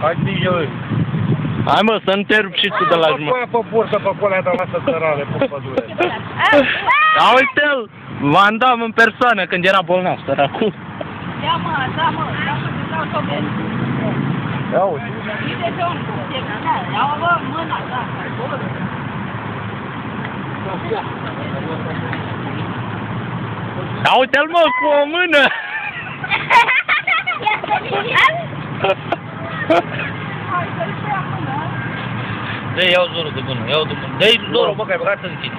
Hai grijă. Hai mă, să nu te rupi și tu de la jumătate. Pe bursă, pe colea de lasă țărare, pe pădure. Ia uite-l! Van Damme în persoană când era bolnav, săracul. Ia mă, da mă, te dau sobe. Ia uite. Uite ce om cum e, da, ia mă, mâna, da, Ia uite-l mă, cu o mână! Hai să-l prea mână. Dă-i, iau zorul de mână, iau de mână. Dă-i zorul, mă, că ai băgat în tine.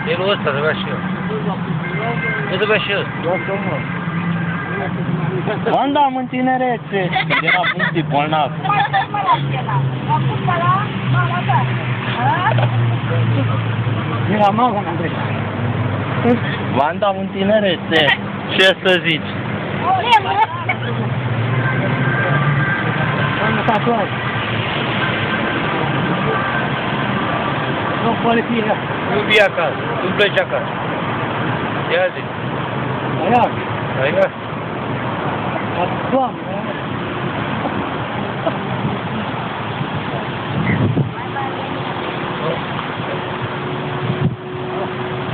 Dă-i lui ăsta, să bea și eu. Dă să bea și eu. Van Damme în tinerețe, era puțin bolnav. Mai stai-mă la scena. Acum pe la mama ta. Era mama, Andrei. Van Damme în tinerețe, ce să zici? Doamna tatuaj. Nu poate fi ea. Nu vii acasă, tu pleci acasă. Ia zi. Aia. Aia. Doamne.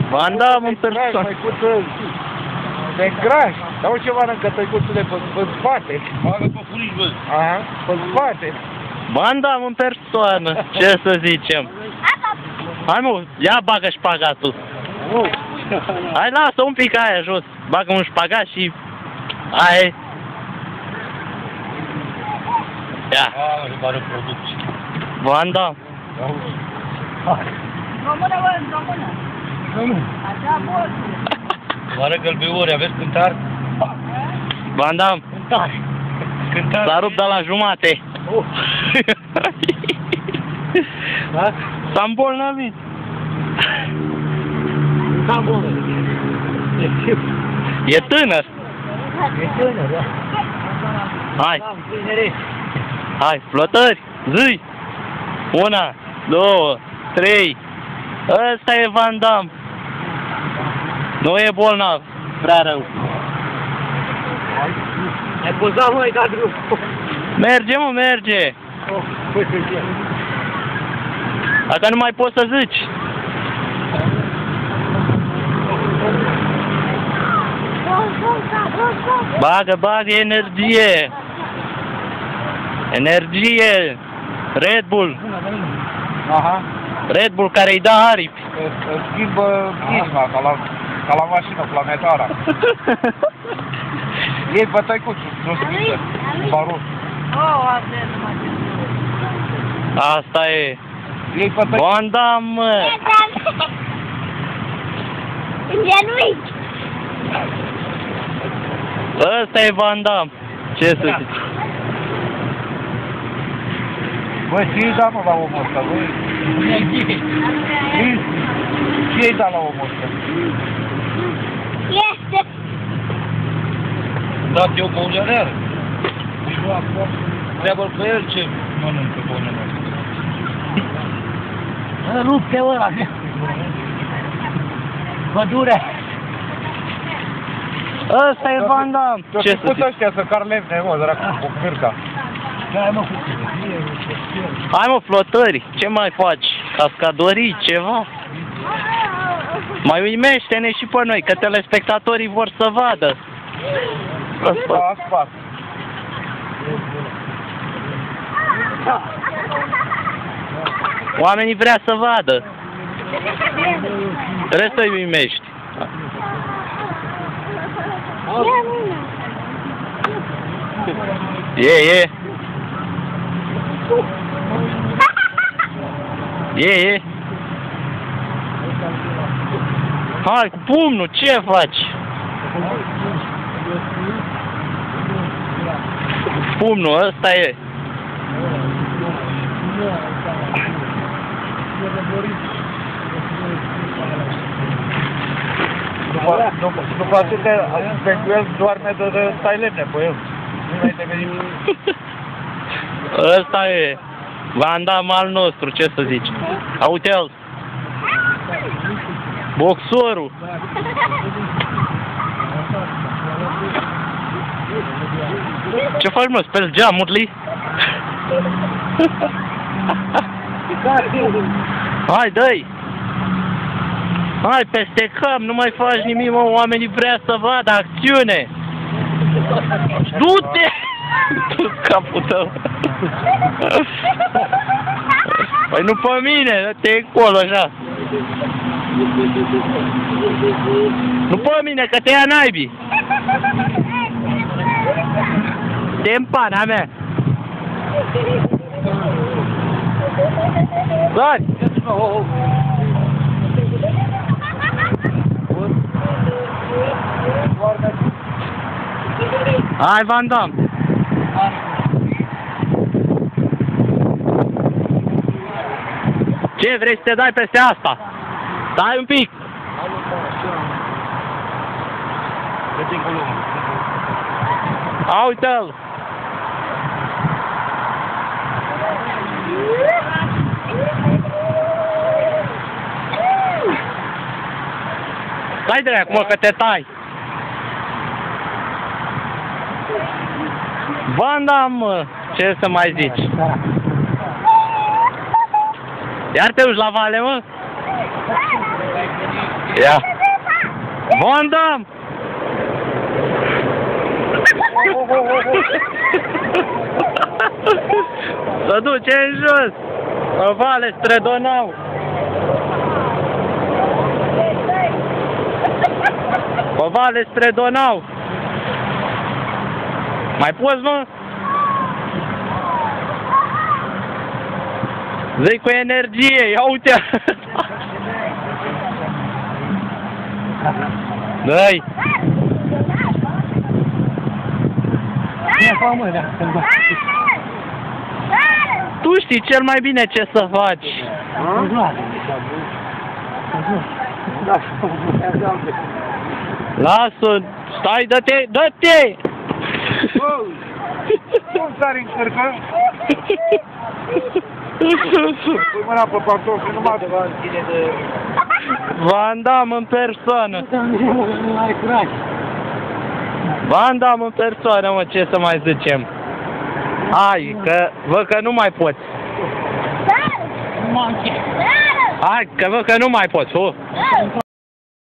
Van Damme în persoană. De graj. Dau ce mănâncă tăicuțule pe spate. Bagă pe furiș, bă. Aha, pe spate. Van Damme în persoană, ce să zicem? Hai mă, ia bagă șpagatul. Hai, lasă un pic aia jos. Bagă un șpagat și... Hai. Ia. Își bară producție. Van Damme. Română, bă, română. Așa, bă. Bară gălbiuri, aveți cântar? Van Damme. Cântar. S-a rupt de la jumate. S-a îmbolnăvit. E tânăr. E tânăr, da. Hai. Hai, flotări, zi! 1, 2, 3. Ăsta e Van Damme. Nu e bolnav. Prea rău. Ai pozat, măi, da drum. Merge, mă, merge. Dacă nu mai poți să zici. Bagă, bagă energie. Energie. Red Bull. Aha. Red Bull care îi dă aripi. Îți schimbă prisma, ca la mașină planetară. Ei pe tăicuțul, nu schimbă. Baros. Asta e numai ce. Asta e. Ei pe tăicuțul. Van Damme, mă. Genunchi. Ăsta e Van Damme. Ce să zici? Bă, ce-i da, mă, la omul ăsta, băi? Ce-i da la omul ăsta? Este. Dat eu pe uleareară. Treabă-l pe el ce mănâncă pe uleareară. Rupte ăla. Pădure. Ăsta e Van Damme. Ce să zici? ăștia să car lemne, mă, dracu, cu cârca. Hai mă, flotări, ce mai faci? Cascadorii, ceva? Mai uimește-ne și pe noi, că telespectatorii vor să vadă. Asfalt. Oamenii vrea să vadă. Trebuie să-i uimești. E. E. Hai, cu pumnul, ce faci? Pumnul, ăsta e. După atâtea, pentru el doarme de stai lemne pe el. Nu mai te gândim. Ăsta e Van Damme al nostru, ce să zici? Uite-l. Boxorul. Ce faci, mă? Speli geamurile? Hai, dă-i! Hai, peste cap, nu mai faci nimic, mă, oamenii vrea să vadă acțiune! Du-te! Du capul tău! Păi nu pe mine, dă-te încolo, așa! Nu pe mine, că te ia naibii! Te-n pana mea! Sari! Hai, Van Damme! Ce, vrei să te dai peste asta? Stai un pic! A, uite-l! Stai dracu, mă, că te tai! Van Damme, mă, ce să mai zici? Iar te uiți la vale, mă? Ia! Van Damme! Să duce în jos! În vale spre Donau! Pe vale spre Donau! Mai poți, mă? Zi cu energie, ia uite! Dă-i! Tu știi cel mai bine ce să faci! Lasă! Stai, dă-te! Dă-te! Cum s-ar încărca? Pui mâna pe pantofi, nu mă de... Van Damme în persoană! Van Damme în persoană, mă, ce să mai zicem? Hai, că văd că nu mai poți! Hai, că văd că nu mai poți,